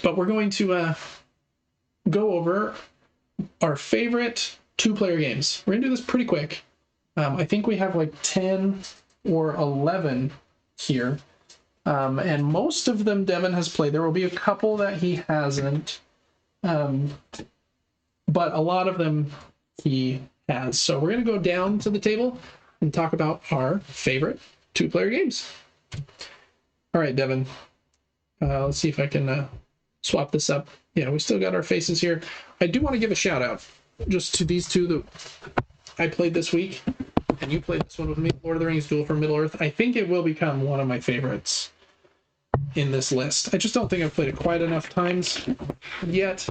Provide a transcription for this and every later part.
But we're going to go over our favorite two-player games. We're going to do this pretty quick. I think we have like 10 or 11 here. And most of them Devin has played. There will be a couple that he hasn't. But a lot of them he has. So we're going to go down to the table and talk about our favorite two-player games. All right, Devin. Let's see if I can swap this up. Yeah, we still got our faces here. I do want to give a shout out just to these two that I played this week, and you played this one with me, Lord of the Rings Duel for Middle-earth. I think it will become one of my favorites in this list. I just don't think I've played it quite enough times yet,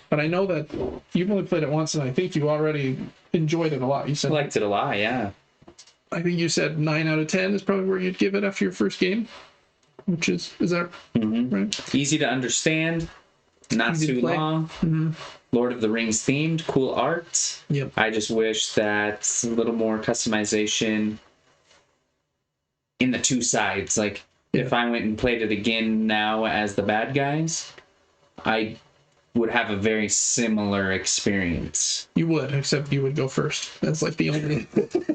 but I know that you've only played it once, and I think you already enjoyed it a lot. You said I liked it a lot, yeah. I think you said 9 out of 10 is probably where you'd give it after your first game, which is that right? Easy to understand, not too long. Mm-hmm. Lord of the Rings themed, cool art. Yep. I just wish that a little more customization in the two sides. Like, if I went and played it again now as the bad guys, I would have a very similar experience. You would, except you would go first. That's like the only.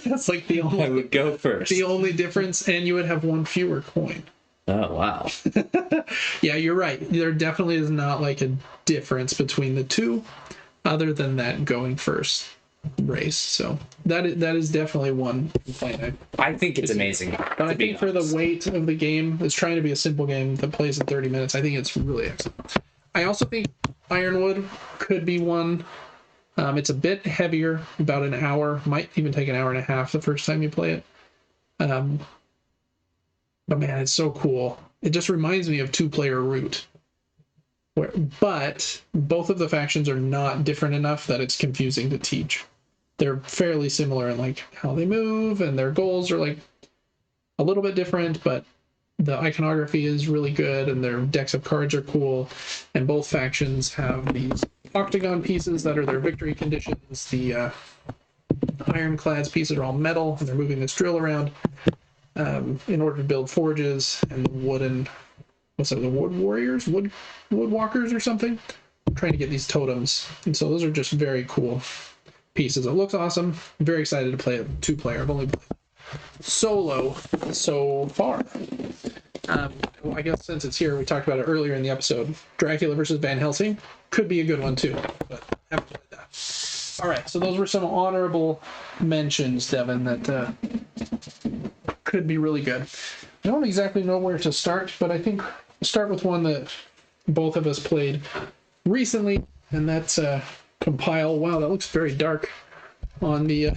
That's like the only. I would go first. The only difference, and you would have one fewer coin. Oh, wow. Yeah, you're right. There definitely is not like a difference between the two other than that going first race. So that is definitely one complaint. I think it's amazing. But I think for the weight of the game, it's trying to be a simple game that plays in 30 minutes. I think it's really excellent. I also think Ironwood could be one. It's a bit heavier, about an hour. Might even take an hour and a half the first time you play it. But man, it's so cool. It just reminds me of two-player Root. But both of the factions are not different enough that it's confusing to teach. They're fairly similar in like how they move, and their goals are like a little bit different, but the iconography is really good, and their decks of cards are cool. And both factions have these octagon pieces that are their victory conditions. The ironclads pieces are all metal, and they're moving this drill around. In order to build forges, and wooden, the wood warriors, wood walkers or something. I'm trying to get these totems, and so those are just very cool pieces. It looks awesome. I'm very excited to play it two-player. I've only played solo so far. I guess since it's here, we talked about it earlier in the episode. Dracula versus Van Helsing could be a good one too, but I haven't played that. All right, so those were some honorable mentions, Devin, that could be really good. I don't exactly know where to start, but I think I'll start with one that both of us played recently, and that's Compile. Wow, that looks very dark on the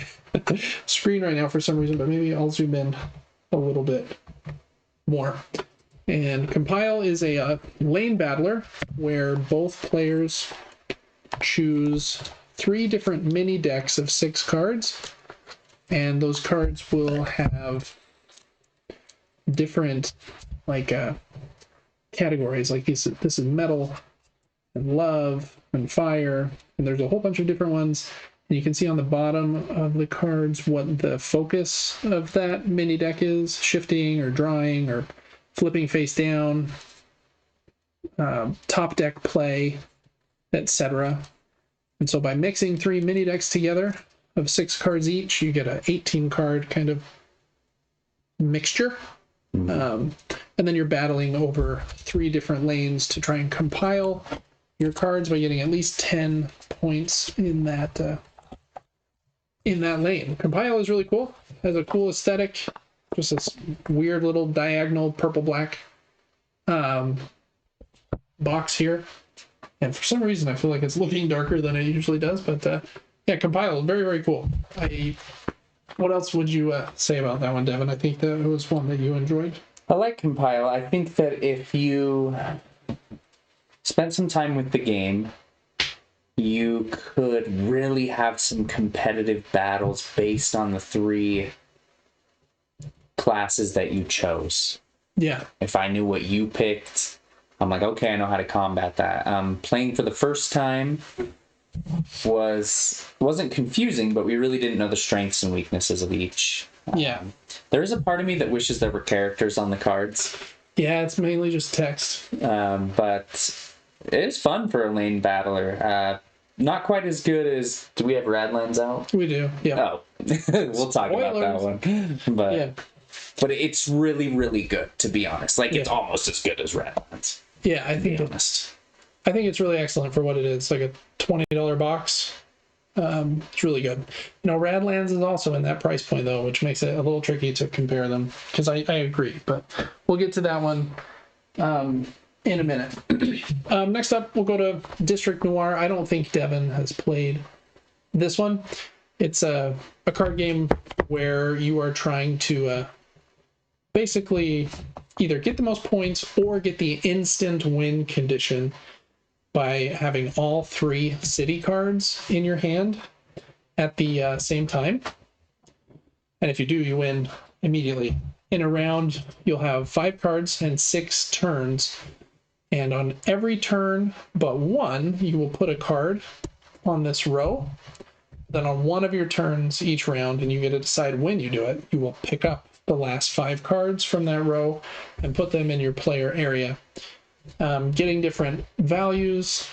screen right now for some reason, but maybe I'll zoom in a little bit more. And Compile is a lane battler where both players choose 3 different mini decks of 6 cards, and those cards will have different categories. Like this is metal and love and fire, and there's a whole bunch of different ones. And you can see on the bottom of the cards what the focus of that mini deck is: shifting or drawing or flipping face down, top deck play, etc. And so by mixing 3 mini decks together of 6 cards each, you get an 18 card kind of mixture. And then you're battling over 3 different lanes to try and compile your cards by getting at least 10 points in that lane. Compile is really cool. It has a cool aesthetic. Just this weird little diagonal purple-black box here. And for some reason, I feel like it's looking darker than it usually does. But yeah, Compile, very, very cool. What else would you say about that one, Devin? I think that it was one that you enjoyed. I like Compile. I think that if you spent some time with the game, you could really have some competitive battles based on the 3 classes that you chose. Yeah. If I knew what you picked, I'm like, okay, I know how to combat that. Playing for the first time, wasn't confusing, but we really didn't know the strengths and weaknesses of each. Yeah. There is a part of me that wishes there were characters on the cards. Yeah, it's mainly just text. But it is fun for a lane battler. Not quite as good as... Do we have Radlands out? We do, yeah. Oh, we'll talk about that one. But yeah. But it's really, really good, to be honest. Like, it's almost as good as Radlands. Yeah, I think it's really excellent for what it is. Like a $20 box. It's really good. Radlands is also in that price point though, which makes it a little tricky to compare them. Because I agree, but we'll get to that one in a minute. Next up, we'll go to District Noir. I don't think Devin has played this one. It's a card game where you are trying to basically either get the most points or get the instant win condition by having all 3 city cards in your hand at the same time. And if you do, you win immediately. In a round, you'll have 5 cards and 6 turns. And on every turn but one, you will put a card on this row. Then on one of your turns each round, and you get to decide when you do it, you will pick up the last 5 cards from that row and put them in your player area. Getting different values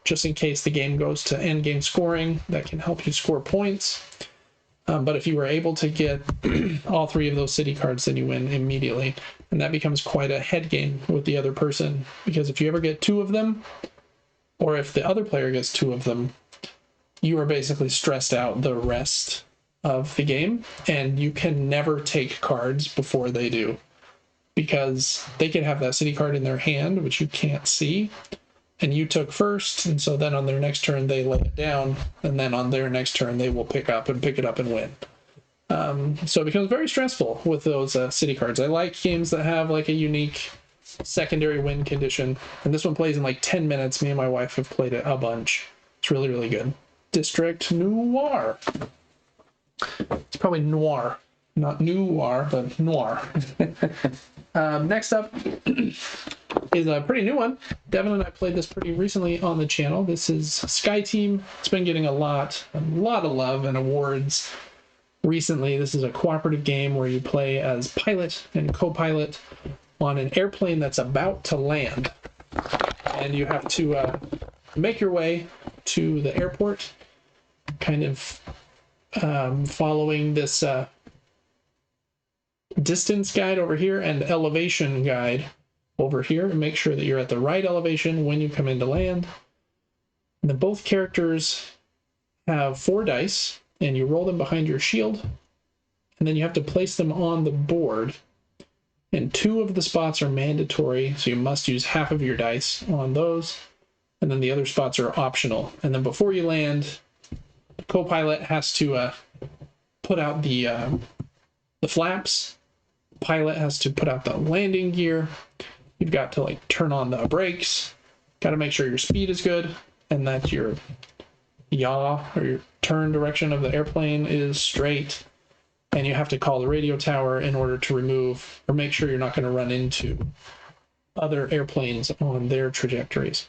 just in case the game goes to end game scoring that can help you score points. But if you were able to get all 3 of those city cards, then you win immediately. And that becomes quite a head game with the other person, because if you ever get 2 of them, or if the other player gets 2 of them, you are basically stressed out the rest of the game, and you can never take cards before they do, because they can have that city card in their hand, which you can't see, and you took first, and so then on their next turn they lay it down, and then on their next turn they will pick it up and win. So it becomes very stressful with those city cards. I like games that have like a unique secondary win condition, and this one plays in like 10 minutes. Me and my wife have played it a bunch. It's really, really good. District Noir. It's probably noir, not noir, but noir. Next up is a pretty new one. Devin and I played this pretty recently on the channel. This is Sky Team. It's been getting a lot of love and awards recently. This is a cooperative game where you play as pilot and co-pilot on an airplane that's about to land, and you have to make your way to the airport, kind of following this distance guide over here and elevation guide over here, and make sure that you're at the right elevation when you come into land. And then both characters have 4 dice, and you roll them behind your shield, and then you have to place them on the board. And 2 of the spots are mandatory, so you must use half of your dice on those, and then the other spots are optional. And then before you land, the co-pilot has to put out the flaps. The pilot has to put out the landing gear. You've got to like turn on the brakes. Got to make sure your speed is good and that your yaw or your turn direction of the airplane is straight. And you have to call the radio tower in order to remove or make sure you're not going to run into other airplanes on their trajectories.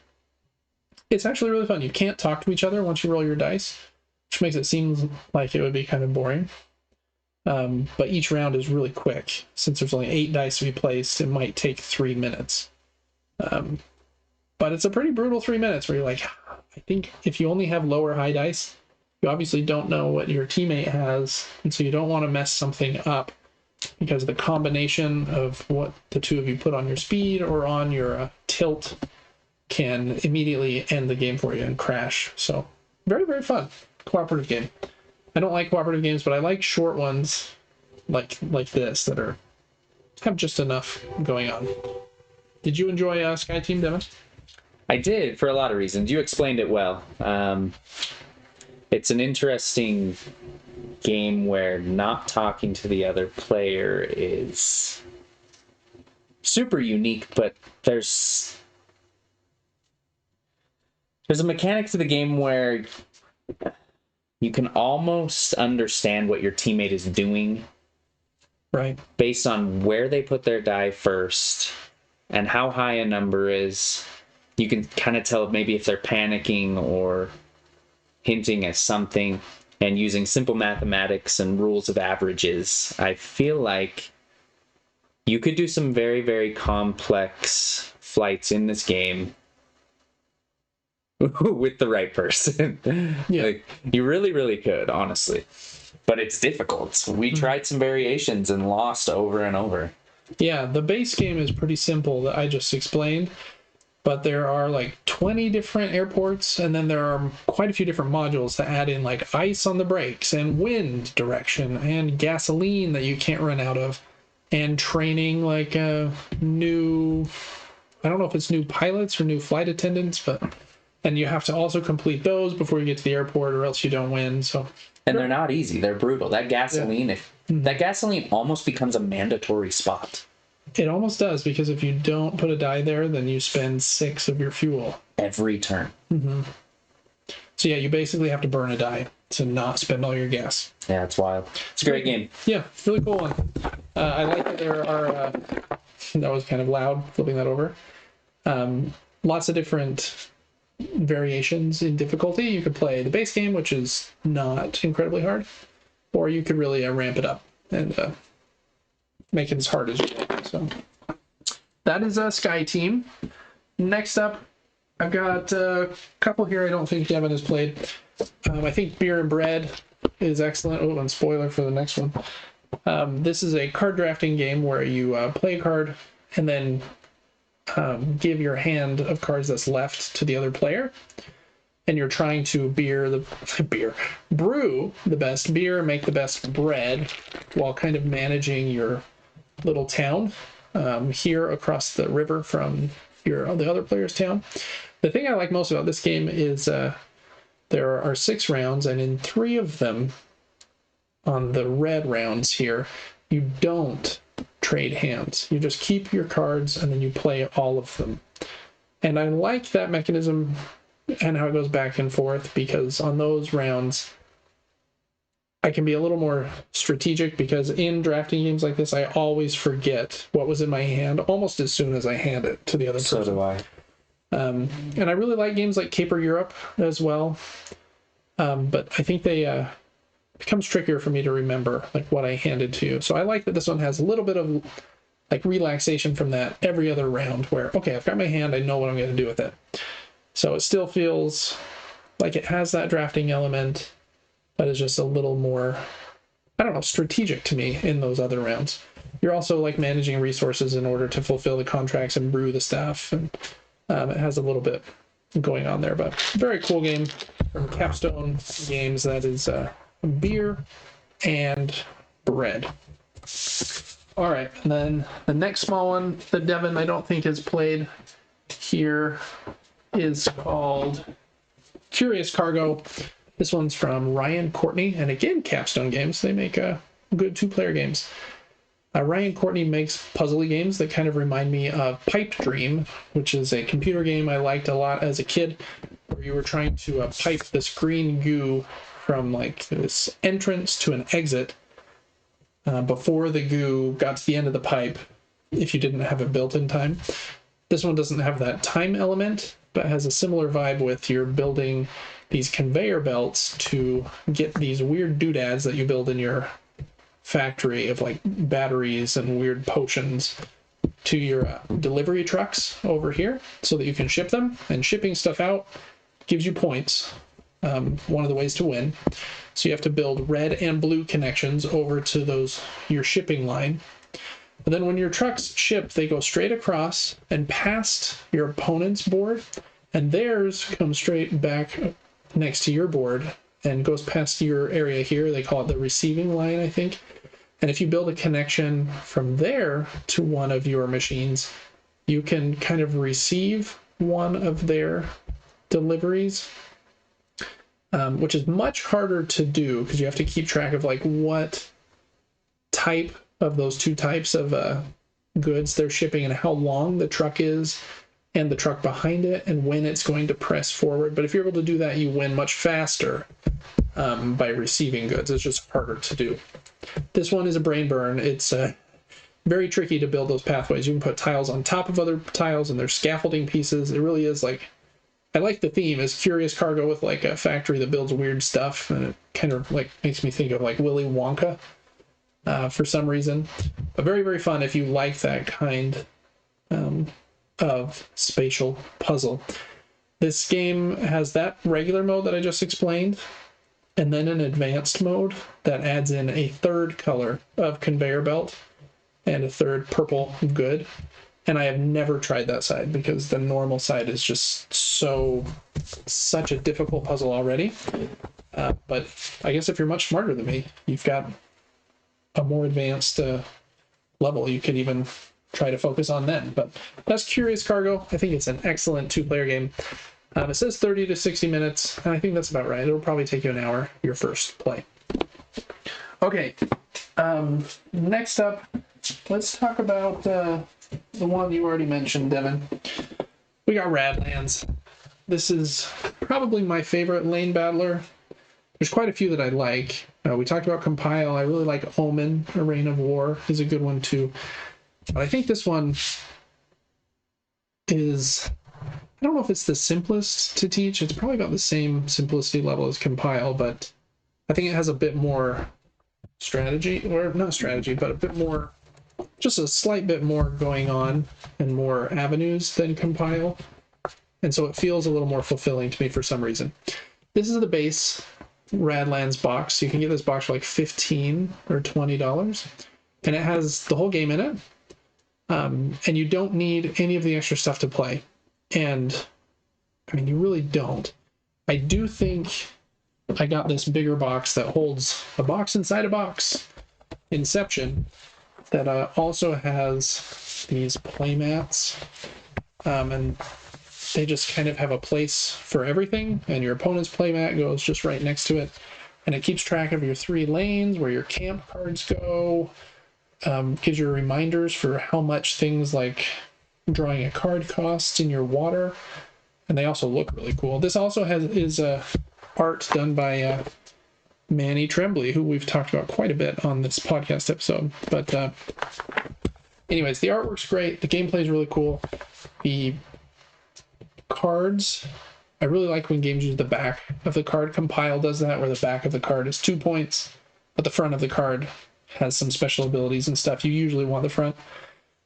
It's actually really fun. You can't talk to each other once you roll your dice, which makes it seem like it would be kind of boring. But each round is really quick. Since there's only 8 dice to be placed, it might take 3 minutes. But it's a pretty brutal 3 minutes where you're like, I think if you only have low or high dice, you obviously don't know what your teammate has, and so you don't want to mess something up, because the combination of what the 2 of you put on your speed or on your tilt can immediately end the game for you and crash. So very, very fun cooperative game. I don't like cooperative games, but I like short ones like this that have just enough going on. Did you enjoy Sky Team, Devin? I did, for a lot of reasons. You explained it well. It's an interesting game where not talking to the other player is super unique, but there's a mechanic to the game where you can almost understand what your teammate is doing, right, based on where they put their die first and how high a number is. You can kind of tell maybe if they're panicking or hinting at something, and using simple mathematics and rules of averages, I feel like you could do some very, very complex flights in this game with the right person. Yeah. Like, you really, really could, honestly. But it's difficult. We tried some variations and lost over and over. Yeah, the base game is pretty simple that I just explained, but there are like 20 different airports, and then there are quite a few different modules to add in, like ice on the brakes and wind direction and gasoline that you can't run out of, and training like new, I don't know if it's new pilots or new flight attendants, but and you have to also complete those before you get to the airport, or else you don't win. So, and they're not easy. They're brutal. That gasoline, that gasoline almost becomes a mandatory spot. It almost does, because if you don't put a die there, then you spend 6 of your fuel every turn. So yeah, you basically have to burn a die to not spend all your gas. Yeah, it's wild. It's a great game. Yeah, really cool one. I like that there are. That was kind of loud, flipping that over. Lots of different variations in difficulty. You could play the base game, which is not incredibly hard, or you could really ramp it up and make it as hard as you want. So that is a Sky Team. Next up, I've got a couple here I don't think Devin has played. I think Beer and Bread is excellent. Oh, and spoiler for the next one. This is a card drafting game where you play a card and then give your hand of cards that's left to the other player, and you're trying to brew the best beer, make the best bread, while kind of managing your little town here across the river from the other player's town. The thing I like most about this game is there are 6 rounds, and in 3 of them, on the red rounds here, you don't trade hands. You just keep your cards and then you play all of them. And I like that mechanism and how it goes back and forth, because on those rounds I can be a little more strategic, because in drafting games like this I always forget what was in my hand almost as soon as I hand it to the other person. So do I. And I really like games like Caper Europe as well. But I think they becomes trickier for me to remember like what I handed to you. So I like that this one has a little bit of like relaxation from that every other round, where okay, I've got my hand, I know what I'm going to do with it. So it still feels like it has that drafting element, but is just a little more, I don't know, strategic to me in those other rounds. You're also like managing resources in order to fulfill the contracts and brew the stuff, and it has a little bit going on there. But very cool game from Capstone Games. That is Beer and Bread. All right, and then the next small one that Devin I don't think has played here is called Curious Cargo. This one's from Ryan Courtney, and again, Capstone Games. They make good 2-player games. Ryan Courtney makes puzzly games that kind of remind me of Pipe Dream, which is a computer game I liked a lot as a kid, where you were trying to pipe this green goo from like this entrance to an exit before the goo got to the end of the pipe, if you didn't have it built in time. This one doesn't have that time element, but has a similar vibe with you're building these conveyor belts to get these weird doodads that you build in your factory of like batteries and weird potions to your delivery trucks over here so that you can ship them. And shipping stuff out gives you points. One of the ways to win. So you have to build red and blue connections over to your shipping line. But then when your trucks ship, they go straight across and past your opponent's board, and theirs comes straight back next to your board and goes past your area here. They call it the receiving line, I think. And if you build a connection from there to one of your machines, you can kind of receive one of their deliveries, which is much harder to do because you have to keep track of like what type of those 2 types of goods they're shipping and how long the truck is and the truck behind it and when it's going to press forward. But if you're able to do that, you win much faster by receiving goods. It's just harder to do. This one is a brain burn. It's very tricky to build those pathways. You can put tiles on top of other tiles, and there's scaffolding pieces. It really is like, I like the theme. Is curious cargo with like a factory that builds weird stuff, and it kind of like makes me think of like Willy Wonka for some reason. But very, very fun if you like that kind of spatial puzzle. This game has that regular mode that I just explained, and then an advanced mode that adds in a third color of conveyor belt and a third purple good. And I have never tried that side because the normal side is just such a difficult puzzle already. But I guess if you're much smarter than me, you've got a more advanced level you could even try to focus on then. But that's Curious Cargo. I think it's an excellent 2-player game. It says 30 to 60 minutes, and I think that's about right. It'll probably take you an hour, your first play. Okay, next up, let's talk about the one you already mentioned, Devin. We got Radlands. This is probably my favorite lane battler. There's quite a few that I like. We talked about Compile. I really like Omen, A Reign of War is a good one too. But I think this one is, I don't know if it's the simplest to teach. It's probably about the same simplicity level as Compile, but I think it has a bit more strategy, or not strategy, but a bit more, just a slight bit more going on and more avenues than Compile. And so it feels a little more fulfilling to me for some reason. This is the base Radlands box. You can get this box for like $15 or $20. And it has the whole game in it. And you don't need any of the extra stuff to play. And I mean, you really don't. I do think I got this bigger box that holds a box inside a box, Inception, that also has these play mats. And they just kind of have a place for everything. And your opponent's play mat goes just right next to it. And it keeps track of your 3 lanes, where your camp cards go. Gives you reminders for how much things like drawing a card costs in your water, and they also look really cool. This also is art done by Manny Tremblay, who we've talked about quite a bit on this podcast episode. But anyways, the artwork's great. The gameplay is really cool. The cards, I really like when games use the back of the card. Compile does that, where the back of the card is 2 points, but the front of the card has some special abilities and stuff. You usually want the front.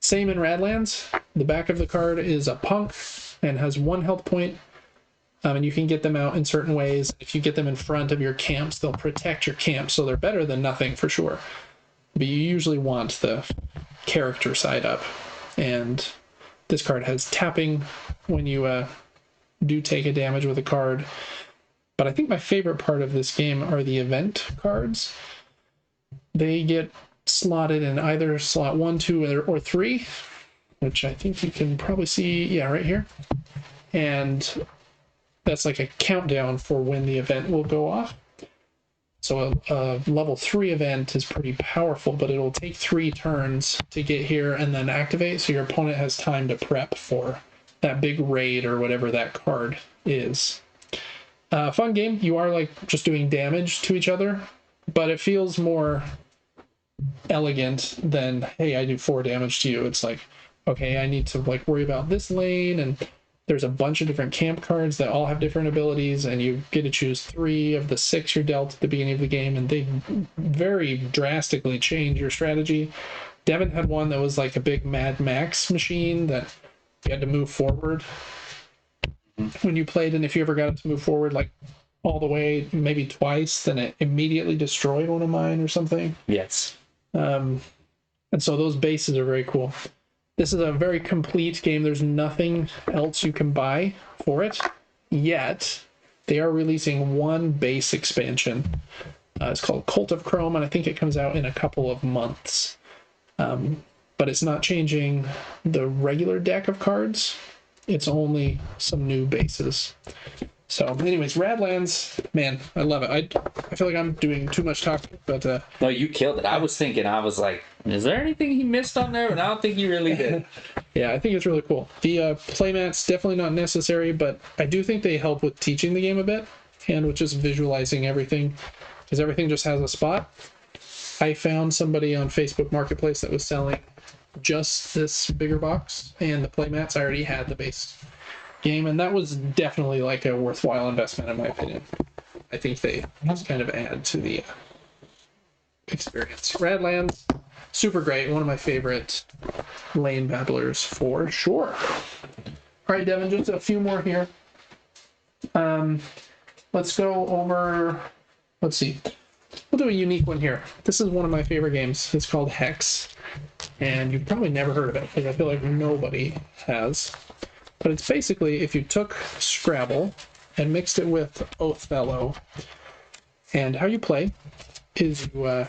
Same in Radlands. The back of the card is a punk and has 1 health point. And you can get them out in certain ways. If you get them in front of your camps, they'll protect your camp, so they're better than nothing for sure. But you usually want the character side up. And this card has tapping when you do take a damage with a card. But I think my favorite part of this game are the event cards. They get slotted in either slot 1, 2, or 3, which I think you can probably see, yeah, right here. And that's like a countdown for when the event will go off. So a level 3 event is pretty powerful, but it'll take 3 turns to get here and then activate, so your opponent has time to prep for that big raid or whatever that card is. Fun game. You are like just doing damage to each other, but it feels more elegant than, hey, I do 4 damage to you. It's like, okay, I need to like worry about this lane, and there's a bunch of different camp cards that all have different abilities, and you get to choose 3 of the 6 you're dealt at the beginning of the game, and they very drastically change your strategy. Devin had one that was like a big Mad Max machine that you had to move forward when you played, and if you ever got it to move forward like all the way maybe twice, then it immediately destroyed one of mine or something. Yes. And so those bases are very cool. This is a very complete game. There's nothing else you can buy for it yet. They are releasing 1 base expansion. It's called Cult of Chrome, and I think it comes out in a couple of months. But it's not changing the regular deck of cards. It's only some new bases. So anyways, Radlands, man, I love it. I feel like I'm doing too much talking, but No, you killed it. I was thinking, I was like, is there anything he missed on there? And I don't think he really did. Yeah, I think it's really cool. The playmats, definitely not necessary, but I do think they help with teaching the game a bit, and with just visualizing everything, because everything just has a spot. I found somebody on Facebook Marketplace that was selling just this bigger box, and the playmats, I already had the base game, and that was definitely like a worthwhile investment in my opinion. I think they just kind of add to the experience. Radlands, super great. One of my favorite lane battlers for sure. All right, Devin, just a few more here. Let's go over. Let's see. We'll do a unique one here. This is one of my favorite games. It's called Hex, and you've probably never heard of it because I feel like nobody has. But it's basically if you took Scrabble and mixed it with Othello, and how you play is you,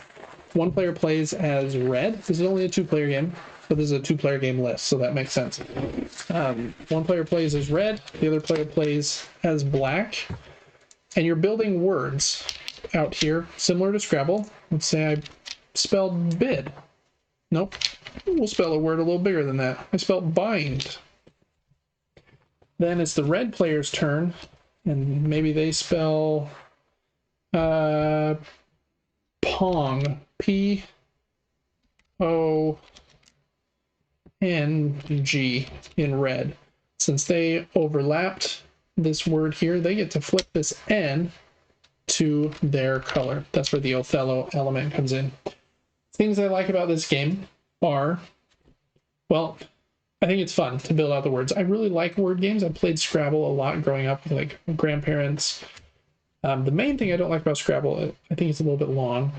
one player plays as red. This is only a two-player game, but this is a two-player game list, so that makes sense. One player plays as red, the other player plays as black, and you're building words out here, similar to Scrabble. Let's say I spelled bid. Nope. We'll spell a word a little bigger than that. I spelled bind. Then it's the red player's turn, and maybe they spell Pong. P-O-N-G in red. Since they overlapped this word here, they get to flip this N to their color. That's where the Othello element comes in. Things I like about this game are, well, I think it's fun to build out the words. I really like word games. I played Scrabble a lot growing up with like grandparents. The main thing I don't like about Scrabble, I think it's a little bit long,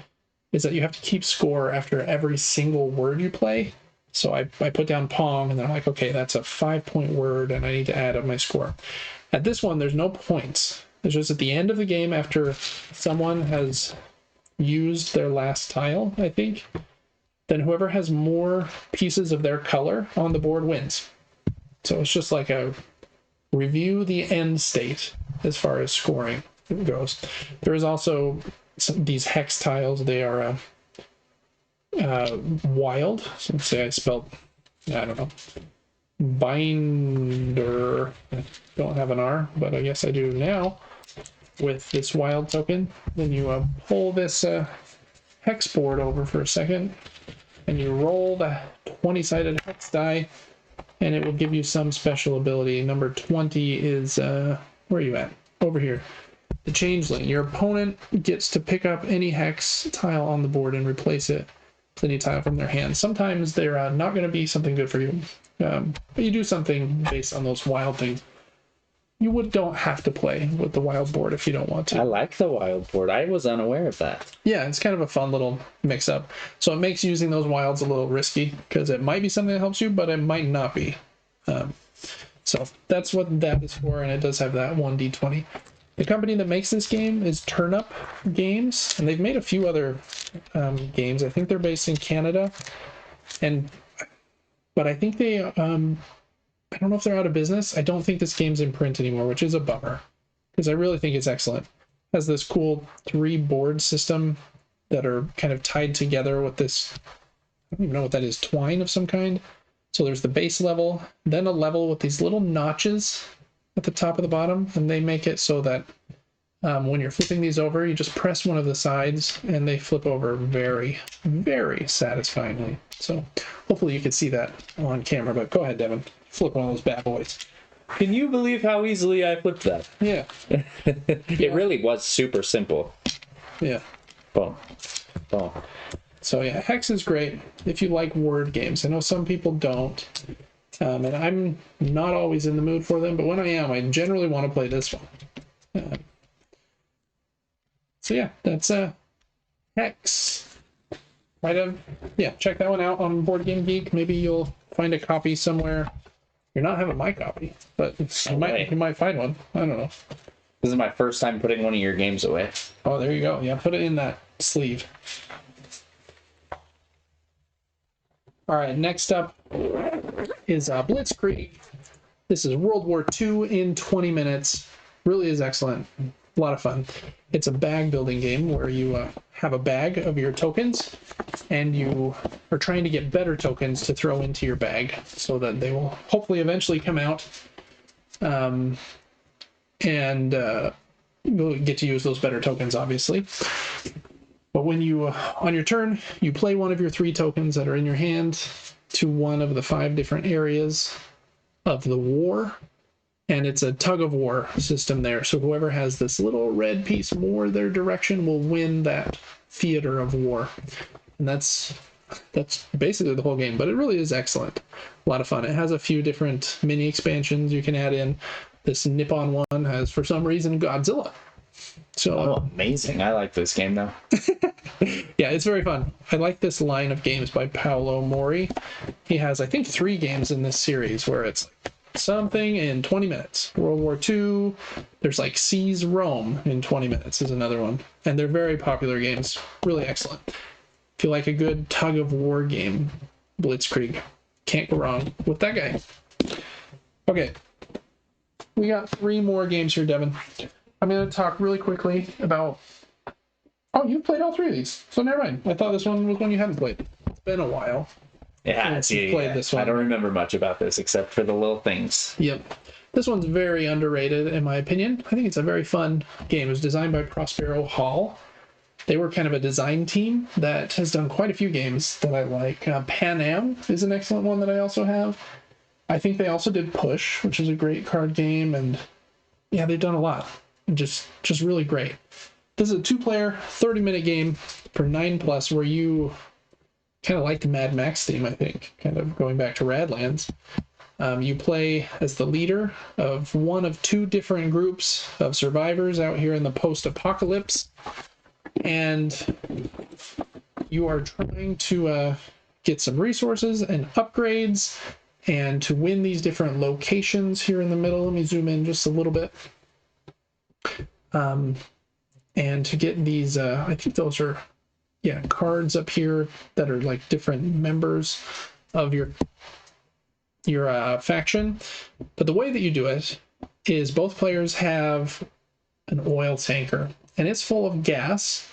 is that you have to keep score after every single word you play. So I put down Pong, and then I'm like, okay, that's a 5-point word, and I need to add up my score. At this one, there's no points. It's just at the end of the game after someone has used their last tile, I think, then whoever has more pieces of their color on the board wins. So it's just like a review the end state as far as scoring goes. There is also these hex tiles. They are wild. So let's say I spelled, I don't know, binder. I don't have an R, but I guess I do now with this wild token. Then you pull this hex board over for a second, and you roll the 20-sided hex die, and it will give you some special ability. Number 20 is, where are you at? Over here. The Changeling. Your opponent gets to pick up any hex tile on the board and replace it with any tile from their hand. Sometimes they're not going to be something good for you, but you do something based on those wild things. You don't have to play with the wild board if you don't want to. I like the wild board. I was unaware of that. Yeah, it's kind of a fun little mix-up. So it makes using those wilds a little risky, because it might be something that helps you, but it might not be. So that's what that is for, and it does have that 1d20. The company that makes this game is Turnup Games, and they've made a few other games. I think they're based in Canada, but I think they... I don't know if they're out of business. I don't think this game's in print anymore, which is a bummer, because I really think it's excellent. It has this cool 3-board system that are kind of tied together with this, I don't even know what that is, twine of some kind. So there's the base level, then a level with these little notches at the top of the bottom, and they make it so that when you're flipping these over, you just press one of the sides, and they flip over very, very satisfyingly. So hopefully you can see that on camera, but go ahead, Devin. Flip one of those bad boys. Can you believe how easily I flipped that? Yeah. It really was super simple. Yeah. Boom. Boom. So yeah, Hex is great if you like word games. I know some people don't, and I'm not always in the mood for them, but when I am, I generally want to play this one. So yeah, that's Hex. Yeah, check that one out on Board Game Geek. Maybe you'll find a copy somewhere. You're not having my copy, but you might find one. I don't know. This is my first time putting one of your games away. Oh, there you go. Yeah, put it in that sleeve. All right, next up is Blitzkrieg. This is World War II in 20 minutes. Really is excellent. A lot of fun. It's a bag building game where you have a bag of your tokens, and you are trying to get better tokens to throw into your bag so that they will hopefully eventually come out, and you'll get to use those better tokens, obviously. But when you, on your turn, you play one of your 3 tokens that are in your hand to one of the 5 different areas of the war. and it's a tug of war system there. So whoever has this little red piece more their direction will win that theater of war. And that's basically the whole game, but it really is excellent. A lot of fun. It has a few different mini expansions you can add in. This Nippon one has, for some reason, Godzilla. So Oh, amazing. I like this game now. yeah, it's very fun. I like this line of games by Paolo Mori. He has, I think, 3 games in this series where it's like something in 20 minutes. World War II, there's like Seize Rome in 20 minutes is another one. And they're very popular games. Really excellent. If you like a good tug of war game, Blitzkrieg, can't go wrong with that guy. Okay, we got 3 more games here, Devin. I'm going to talk really quickly about... Oh, you've played all 3 of these, so never mind. I thought this one was one you hadn't played. It's been a while. Yeah, You've played this one. I don't remember much about this except for the little things. Yep. This one's very underrated, in my opinion. I think it's a very fun game. It was designed by Prospero Hall. They were kind of a design team that has done quite a few games that I like. Pan Am is an excellent one that I also have. I think they also did Push, which is a great card game, and yeah, they've done a lot. Just really great. This is a 2-player, 30-minute game for 9+, where you kind of like the Mad Max theme, I think, kind of going back to Radlands. You play as the leader of one of 2 different groups of survivors out here in the post-apocalypse, and you are trying to get some resources and upgrades and to win these different locations here in the middle. Let me zoom in just a little bit. And to get these, I think those are, yeah, cards up here that are like different members of your faction. But the way that you do it is both players have an oil tanker, and it's full of gas.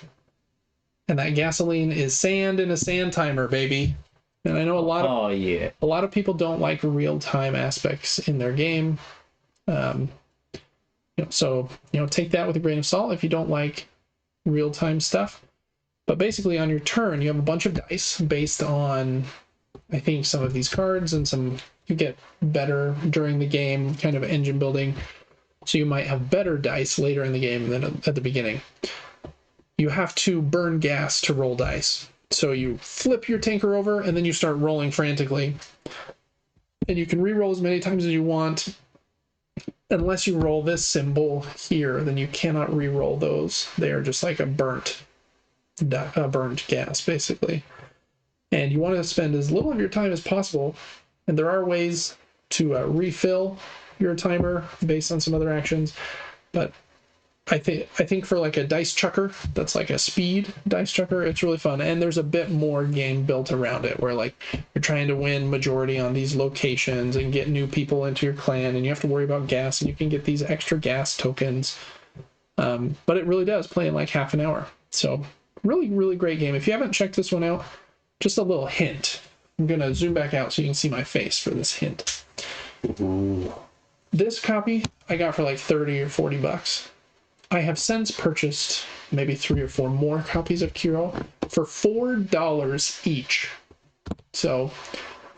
And that gasoline is sand in a sand timer, baby. And I know a lot of people don't like real-time aspects in their game. So take that with a grain of salt if you don't like real-time stuff. But basically on your turn, you have a bunch of dice based on, I think, some of these cards, and you get better during the game, kind of engine building. So you might have better dice later in the game than at the beginning. You have to burn gas to roll dice. So you flip your tanker over, and then you start rolling frantically. And you can re-roll as many times as you want. Unless you roll this symbol here, then you cannot re-roll those. They are just like a burnt gas, basically. And you want to spend as little of your time as possible. And there are ways to refill your timer based on some other actions. But I think for like a dice chucker, that's like a speed dice chucker, it's really fun. And there's a bit more game built around it where like you're trying to win majority on these locations and get new people into your clan, and you have to worry about gas, and you can get these extra gas tokens. But it really does play in like half an hour. So really, really great game. If you haven't checked this one out, just a little hint. I'm going to zoom back out so you can see my face for this hint. Ooh. This copy I got for like 30 or 40 bucks. I have since purchased maybe 3 or 4 more copies of Kiro for $4 each. So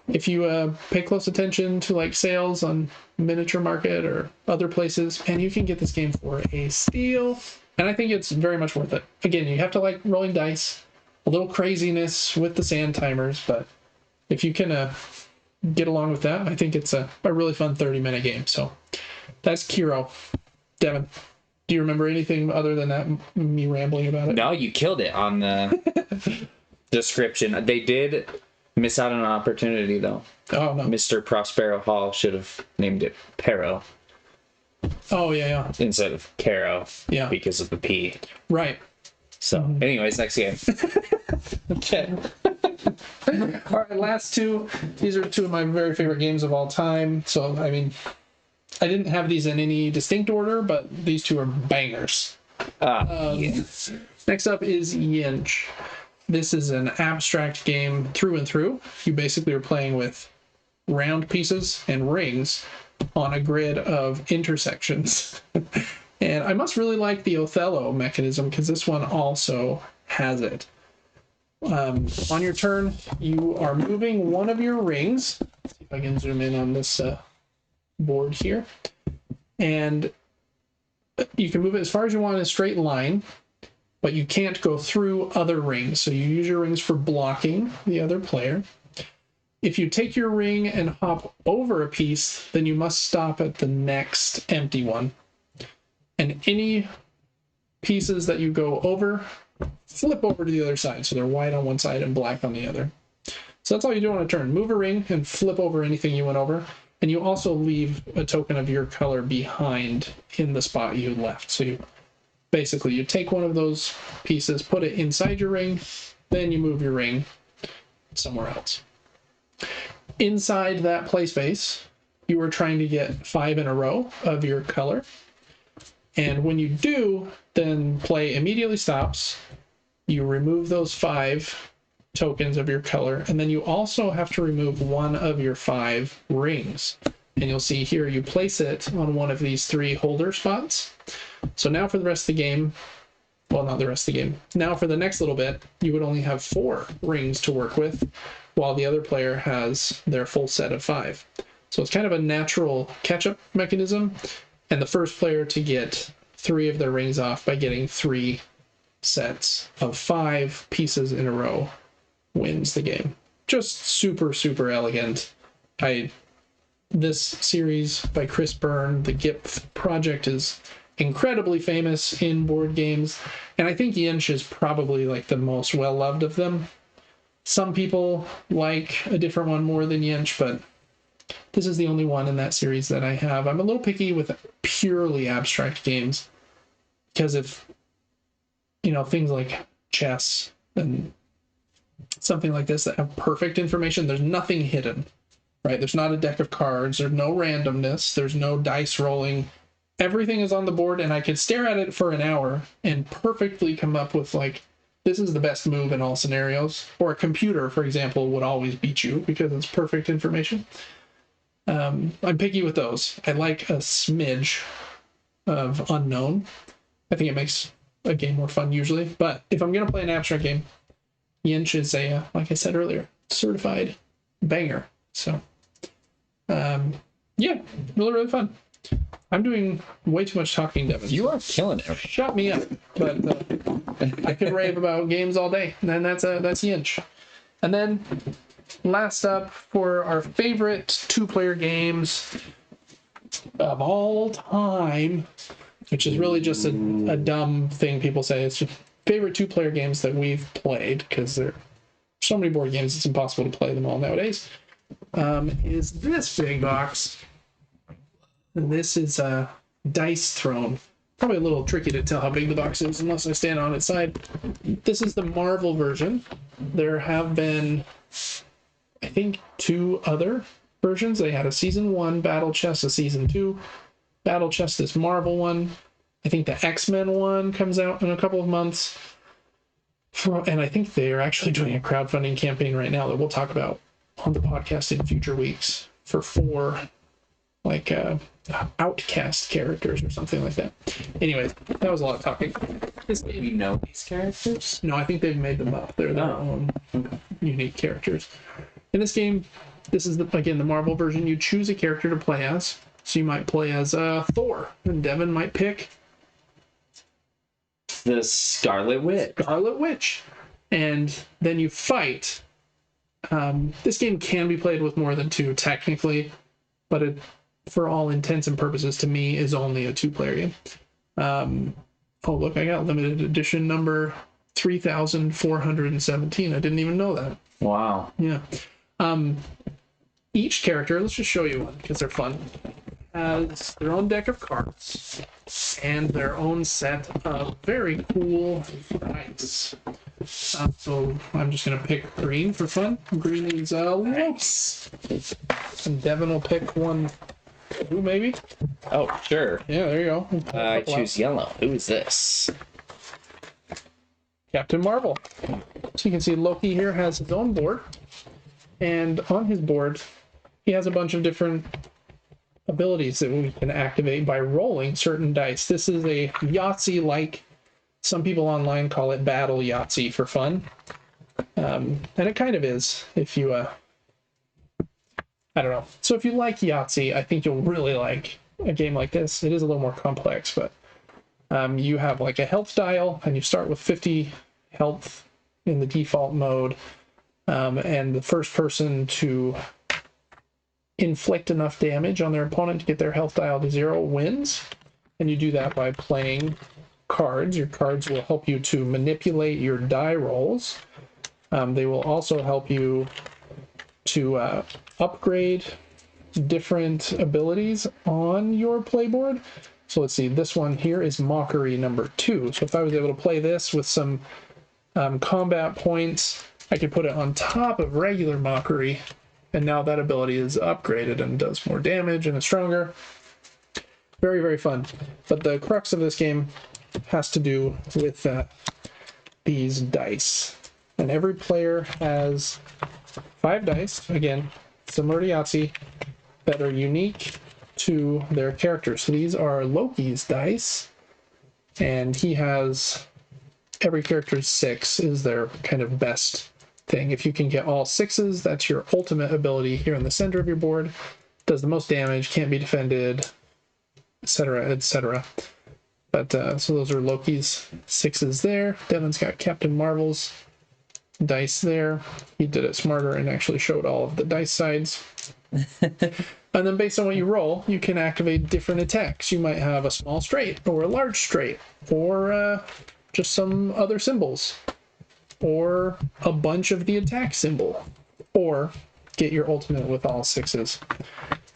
if you pay close attention to like sales on Miniature Market or other places, and you can get this game for a steal. And I think it's very much worth it. Again, you have to like rolling dice, a little craziness with the sand timers, but if you can get along with that, I think it's a really fun 30-minute game. So that's Kiro. Devin, do you remember anything other than that, me rambling about it? No, you killed it on the description. They did miss out on an opportunity, though. Oh, no. Mr. Prospero Hall should have named it Pero Oh, yeah. instead of Caro. Yeah. Because of the P. Right. So, anyways, next game. Okay. All right, last 2. These are 2 of my very favorite games of all time. So, I mean, I didn't have these in any distinct order, but these 2 are bangers. Yes. Next up is Yinch. This is an abstract game through and through. You basically are playing with round pieces and rings on a grid of intersections. And I must really like the Othello mechanism because this one also has it. On your turn, you are moving one of your rings. Let's see if I can zoom in on this board here. and you can move it as far as you want in a straight line, but you can't go through other rings. So you use your rings for blocking the other player. If you take your ring and hop over a piece, then you must stop at the next empty one. And any pieces that you go over, flip over to the other side. So they're white on one side and black on the other. So that's all you do on a turn. Move a ring and flip over anything you went over. And you also leave a token of your color behind in the spot you left. So you basically, you take one of those pieces, put it inside your ring, then you move your ring somewhere else. Inside that play space, you are trying to get 5 in a row of your color. And when you do, then play immediately stops. You remove those 5 tokens of your color, and then you also have to remove one of your 5 rings. And you'll see here, you place it on one of these 3 holder spots. So now for the rest of the game, well, not the rest of the game, now for the next little bit, you would only have 4 rings to work with, while the other player has their full set of 5. So it's kind of a natural catch-up mechanism, and the first player to get 3 of their rings off by getting 3 sets of 5 pieces in a row wins the game. Just super, super elegant. This series by Chris Byrne, the GIP project, is incredibly famous in board games, and I think Yinch is probably like the most well-loved of them. Some people like a different one more than Yinch, but this is the only one in that series that I have. I'm a little picky with purely abstract games, because if, things like chess and something like this that have perfect information, there's nothing hidden, right? There's not a deck of cards, there's no randomness, there's no dice rolling. Everything is on the board, and I could stare at it for an hour and perfectly come up with, like, this is the best move in all scenarios. Or a computer, for example, would always beat you because it's perfect information. I'm picky with those. I like a smidge of unknown. I think it makes a game more fun usually. But if I'm going to play an abstract game, Yinch is a, like I said earlier, certified banger. So, yeah, really, really fun. I'm doing way too much talking, Devin. You are killing it. Shut me up. But I could rave about games all day. And then that's Yinch. And then last up for our favorite 2-player games of all time, which is really just a dumb thing people say. It's just favorite 2-player games that we've played, because there are so many board games it's impossible to play them all nowadays, is this big box. And this is a Dice Throne. Probably a little tricky to tell how big the box is unless I stand on its side. This is the Marvel version. There have been, I think, 2 other versions. They had a Season 1 Battle Chest, a Season 2 Battle Chest, this Marvel one. I think the X-Men one comes out in a couple of months. And I think they are actually doing a crowdfunding campaign right now that we'll talk about on the podcast in future weeks for 4 outcast characters or something like that. Anyways, that was a lot of talking. Do we know these characters? No, I think they've made them up. They're their own unique characters. In this game, this is again the Marvel version. You choose a character to play as. So you might play as Thor, and Devin might pick the Scarlet Witch. Scarlet Witch. And then you fight. This game can be played with more than 2 technically, but it, for all intents and purposes, to me, is only a 2-player game. Oh, look, I got limited edition number 3,417. I didn't even know that. Wow. Yeah. Each character, let's just show you one because they're fun, has their own deck of cards and their own set of very cool dice. So I'm just going to pick green for fun. Green is nice. And Devin will pick one. Who maybe? Oh, sure. Yeah, there you go. I choose yellow. Who is this? Captain Marvel. So you can see Loki here has his own board. And on his board, he has a bunch of different abilities that we can activate by rolling certain dice. This is a Yahtzee-like. Some people online call it Battle Yahtzee for fun. And it kind of is if you... I don't know. So if you like Yahtzee, I think you'll really like a game like this, it is a little more complex, but you have like a health dial, and you start with 50 health in the default mode, and the first person to inflict enough damage on their opponent to get their health dial to 0 wins. And you do that by playing cards. Your cards will help you to manipulate your die rolls. They will also help you to upgrade different abilities on your playboard. So let's see, this one here is Mockery number 2. So if I was able to play this with some combat points, I could put it on top of regular Mockery, and now that ability is upgraded and does more damage and is stronger. Very, very fun. But the crux of this game has to do with these dice. And every player has 5 dice, again, similar to Yahtzee, that are unique to their characters. So these are Loki's dice, and he has every character's 6 is their kind of best thing. If you can get all 6s, that's your ultimate ability here in the center of your board. Does the most damage, can't be defended, etc., etc. But so those are Loki's 6s there. Devin's got Captain Marvel's dice there. He did it smarter and actually showed all of the dice sides. And then based on what you roll, you can activate different attacks. You might have a small straight or a large straight, or just some other symbols, or a bunch of the attack symbol, or get your ultimate with all 6s.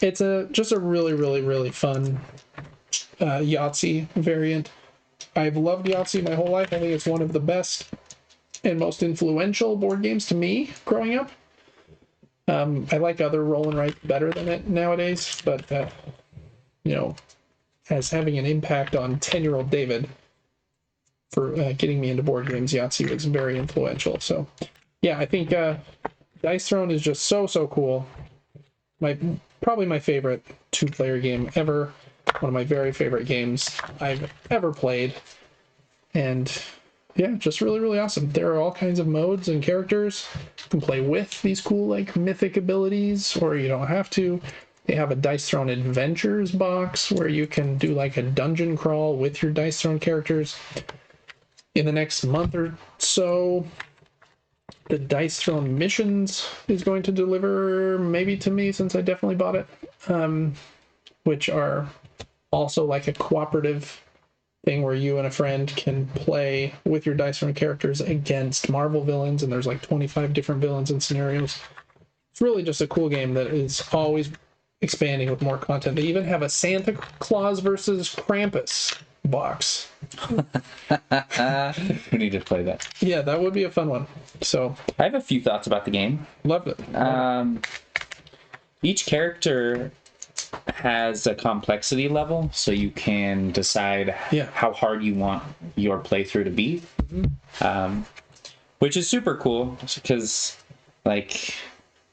It's just a really, really, really fun Yahtzee variant. I've loved Yahtzee my whole life. I think it's one of the best and most influential board games to me growing up. I like other roll and write better than it nowadays, but as having an impact on 10-year-old David for getting me into board games, Yahtzee was very influential. So yeah, I think Dice Throne is just so cool. Probably my favorite 2-player game ever. One of my very favorite games I've ever played. And yeah, just really, really awesome. There are all kinds of modes and characters. You can play with these cool, like, mythic abilities, or you don't have to. They have a Dice Throne Adventures box where you can do, like, a dungeon crawl with your Dice Throne characters. In the next month or so, the Dice Throne Missions is going to deliver, maybe to me, since I definitely bought it, which are also like a cooperative thing where you and a friend can play with your Dice Throne characters against Marvel villains, and there's like 25 different villains and scenarios. It's really just a cool game that is always expanding with more content. They even have a Santa Claus versus Krampus box. We need to play that. Yeah, that would be a fun one. So I have a few thoughts about the game. Loved it. Each character has a complexity level, so you can decide how hard you want your playthrough to be. Which is super cool because, like,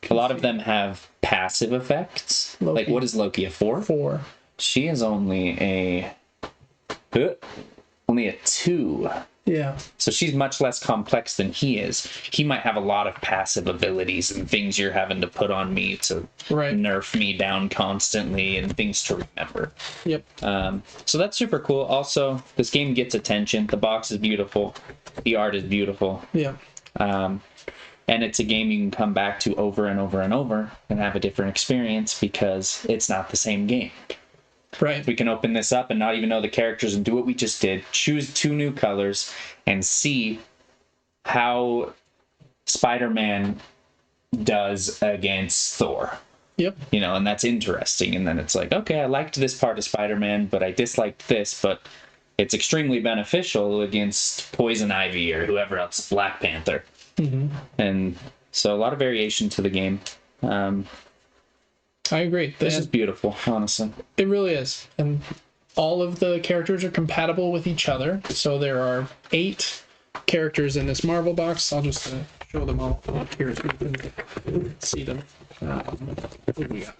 a lot of them have passive effects. Loki. Like, what is Loki, a 4? 4. She is only a 2. Yeah. So she's much less complex than he is. He might have a lot of passive abilities and things you're having to put on me to nerf me down constantly and things to remember. Yep. So that's super cool. Also, this game gets attention. The box is beautiful. The art is beautiful. Yeah. And it's a game you can come back to over and over and over and have a different experience because it's not the same game. Right. We can open this up and not even know the characters and do what we just did. Choose 2 new colors and see how Spider-Man does against Thor. Yep. And that's interesting. And then it's like, okay, I liked this part of Spider-Man, but I disliked this, but it's extremely beneficial against Poison Ivy or whoever else, Black Panther. Mm-hmm. And so a lot of variation to the game. I agree. This is beautiful, honestly. It really is. And all of the characters are compatible with each other. So there are 8 characters in this Marvel box. I'll just show them all here so you can see them. What do we got?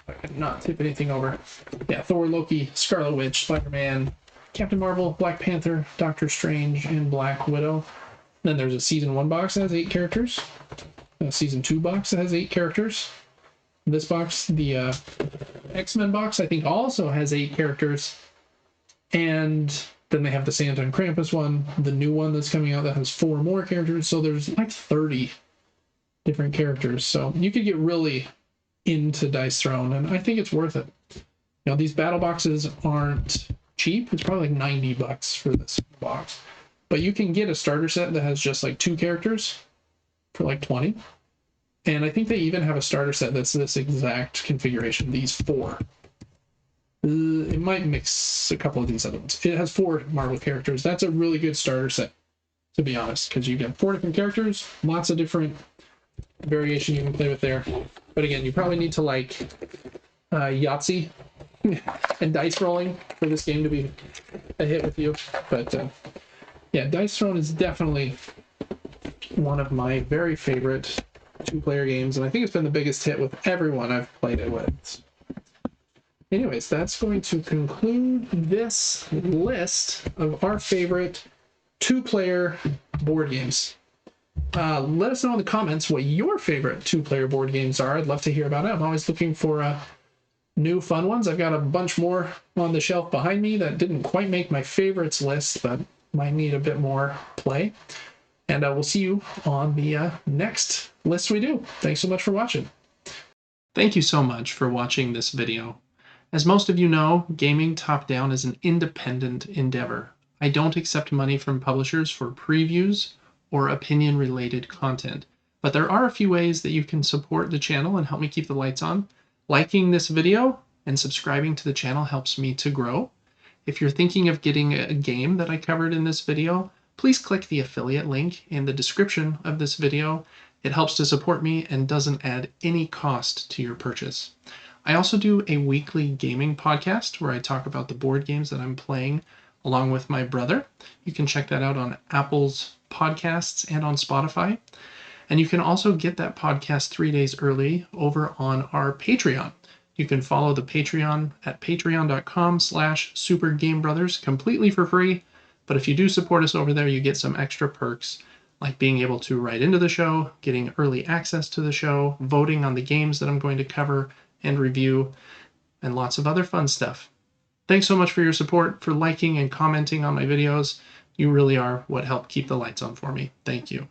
I could not tip anything over. Yeah, Thor, Loki, Scarlet Witch, Spider-Man, Captain Marvel, Black Panther, Doctor Strange, and Black Widow. Then there's a Season 1 box that has 8 characters. A Season 2 box that has 8 characters. This box, the X-Men box, I think, also has 8 characters. And then they have the Santa and Krampus one, the new one that's coming out that has 4 more characters. So there's like 30 different characters. So you could get really into Dice Throne, and I think it's worth it. You know, these battle boxes aren't cheap. It's probably like $90 for this box. But you can get a starter set that has just like 2 characters for like 20. And I think they even have a starter set that's this exact configuration, these 4. It might mix a couple of these other ones. It has 4 Marvel characters. That's a really good starter set, to be honest, because you get 4 different characters, lots of different variation you can play with there. But again, you probably need to like Yahtzee and dice rolling for this game to be a hit with you. But yeah, Dice Throne is definitely one of my very favorite 2-player games, and I think it's been the biggest hit with everyone I've played it with. Anyways, that's going to conclude this list of our favorite 2-player board games. Let us know in the comments what your favorite 2-player board games are. I'd love to hear about it. I'm always looking for new fun ones. I've got a bunch more on the shelf behind me that didn't quite make my favorites list, but might need a bit more play. And we'll see you on the next list we do. Thanks so much for watching. Thank you so much for watching this video. As most of you know, gaming top-down is an independent endeavor. I don't accept money from publishers for previews or opinion-related content, but there are a few ways that you can support the channel and help me keep the lights on. Liking this video and subscribing to the channel helps me to grow. If you're thinking of getting a game that I covered in this video, please click the affiliate link in the description of this video. It helps to support me and doesn't add any cost to your purchase. I also do a weekly gaming podcast where I talk about the board games that I'm playing along with my brother. You can check that out on Apple's podcasts and on Spotify. And you can also get that podcast 3 days early over on our Patreon. You can follow the Patreon at patreon.com/supergamebrothers completely for free. But if you do support us over there, you get some extra perks like being able to write into the show, getting early access to the show, voting on the games that I'm going to cover and review, and lots of other fun stuff. Thanks so much for your support, for liking and commenting on my videos. You really are what helped keep the lights on for me. Thank you.